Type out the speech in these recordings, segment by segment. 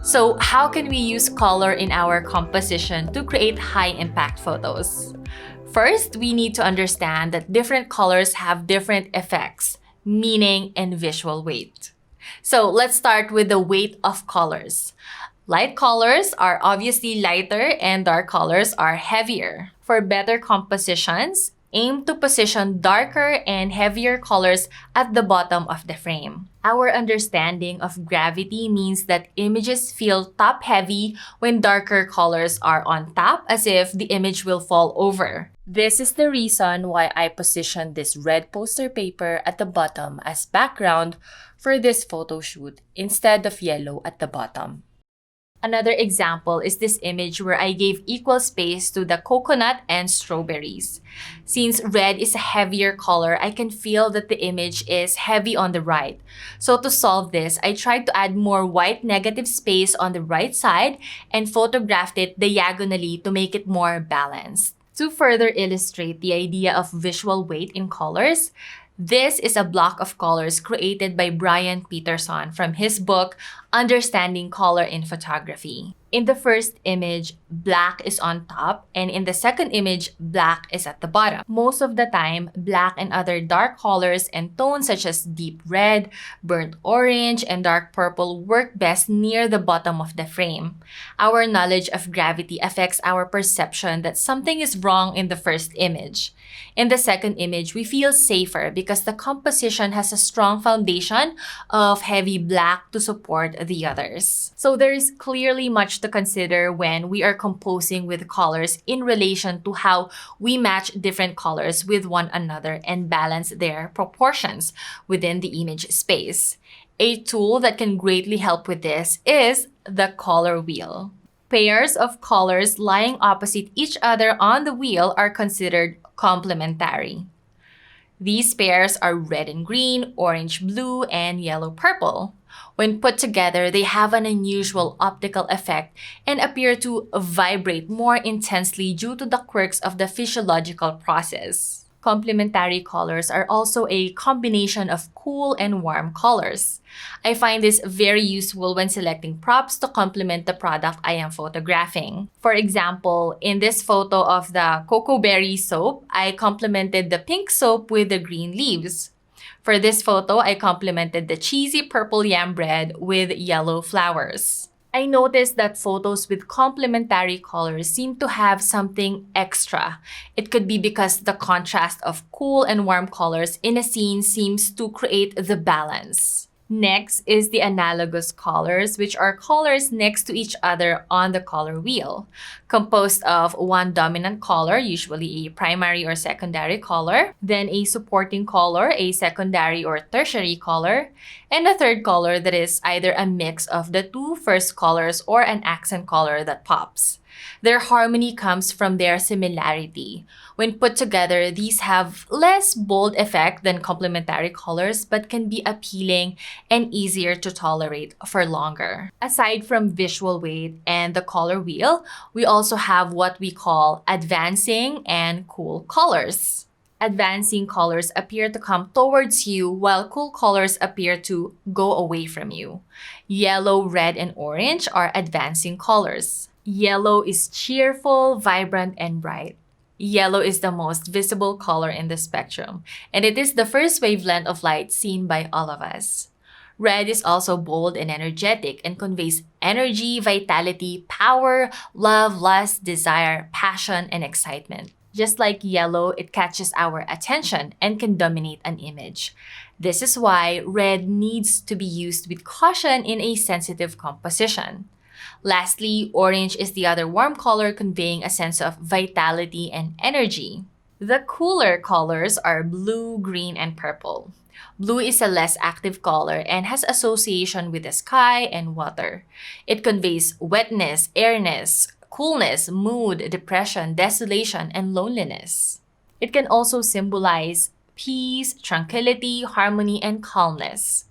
So how can we use color in our composition to create high-impact photos? First, we need to understand that different colors have different effects, meaning, and visual weight. So let's start with the weight of colors. Light colors are obviously lighter and dark colors are heavier. For better compositions, aim to position darker and heavier colors at the bottom of the frame. Our understanding of gravity means that images feel top-heavy when darker colors are on top, as if the image will fall over. This is the reason why I positioned this red poster paper at the bottom as background for this photo shoot instead of yellow at the bottom. Another example is this image where I gave equal space to the coconut and strawberries. Since red is a heavier color, I can feel that the image is heavy on the right. So to solve this, I tried to add more white negative space on the right side and photographed it diagonally to make it more balanced. To further illustrate the idea of visual weight in colors, this is a block of colors created by Brian Peterson from his book, Understanding Color in Photography. In the first image, black is on top, and in the second image, black is at the bottom. Most of the time, black and other dark colors and tones such as deep red, burnt orange, and dark purple work best near the bottom of the frame. Our knowledge of gravity affects our perception that something is wrong in the first image. In the second image, we feel safer because the composition has a strong foundation of heavy black to support the others. So there is clearly much to consider when we are composing with colors in relation to how we match different colors with one another and balance their proportions within the image space. A tool that can greatly help with this is the color wheel. Pairs of colors lying opposite each other on the wheel are considered complementary. These pairs are red and green, orange blue, and yellow purple. When put together, they have an unusual optical effect and appear to vibrate more intensely due to the quirks of the physiological process. Complementary colors are also a combination of cool and warm colors. I find this very useful when selecting props to complement the product I am photographing. For example, in this photo of the cocoa berry soap, I complemented the pink soap with the green leaves. For this photo, I complemented the cheesy purple yam bread with yellow flowers. I noticed that photos with complementary colors seem to have something extra. It could be because the contrast of cool and warm colors in a scene seems to create the balance. Next is the analogous colors, which are colors next to each other on the color wheel, composed of one dominant color, usually a primary or secondary color, then a supporting color, a secondary or tertiary color, and a third color that is either a mix of the two first colors or an accent color that pops. Their harmony comes from their similarity. When put together, these have less bold effect than complementary colors but can be appealing and easier to tolerate for longer. Aside from visual weight and the color wheel, we also have what we call advancing and cool colors. Advancing colors appear to come towards you while cool colors appear to go away from you. Yellow, red, and orange are advancing colors. Yellow is cheerful, vibrant, and bright. Yellow is the most visible color in the spectrum, and it is the first wavelength of light seen by all of us. Red is also bold and energetic and conveys energy, vitality, power, love, lust, desire, passion, and excitement. Just like yellow, it catches our attention and can dominate an image. This is why red needs to be used with caution in a sensitive composition. Lastly, orange is the other warm color conveying a sense of vitality and energy. The cooler colors are blue, green, and purple. Blue is a less active color and has association with the sky and water. It conveys wetness, airness, coolness, mood, depression, desolation, and loneliness. It can also symbolize peace, tranquility, harmony, and calmness.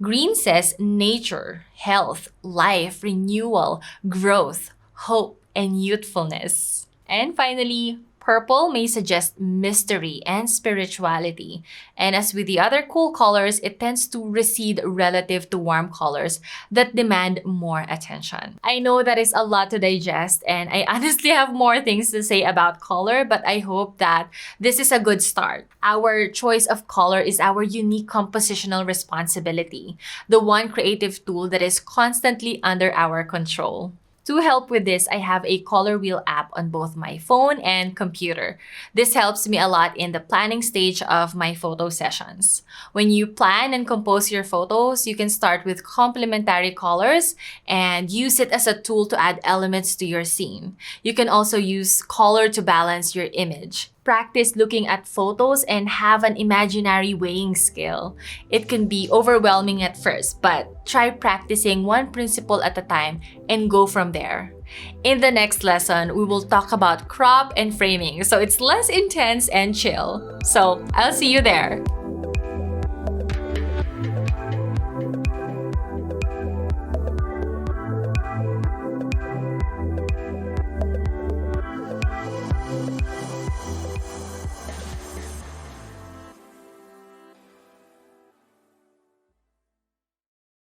Green says nature, health, life, renewal, growth, hope, and youthfulness. And finally, Purple may suggest mystery and spirituality. And as with the other cool colors, it tends to recede relative to warm colors that demand more attention. I know that is a lot to digest, and I honestly have more things to say about color, but I hope that this is a good start. Our choice of color is our unique compositional responsibility, the one creative tool that is constantly under our control. To help with this, I have a color wheel app on both my phone and computer. This helps me a lot in the planning stage of my photo sessions. When you plan and compose your photos, you can start with complementary colors and use it as a tool to add elements to your scene. You can also use color to balance your image. Practice looking at photos and have an imaginary weighing scale. It can be overwhelming at first, but try practicing one principle at a time and go from there. In the next lesson, we will talk about crop and framing, so it's less intense and chill. So, I'll see you there.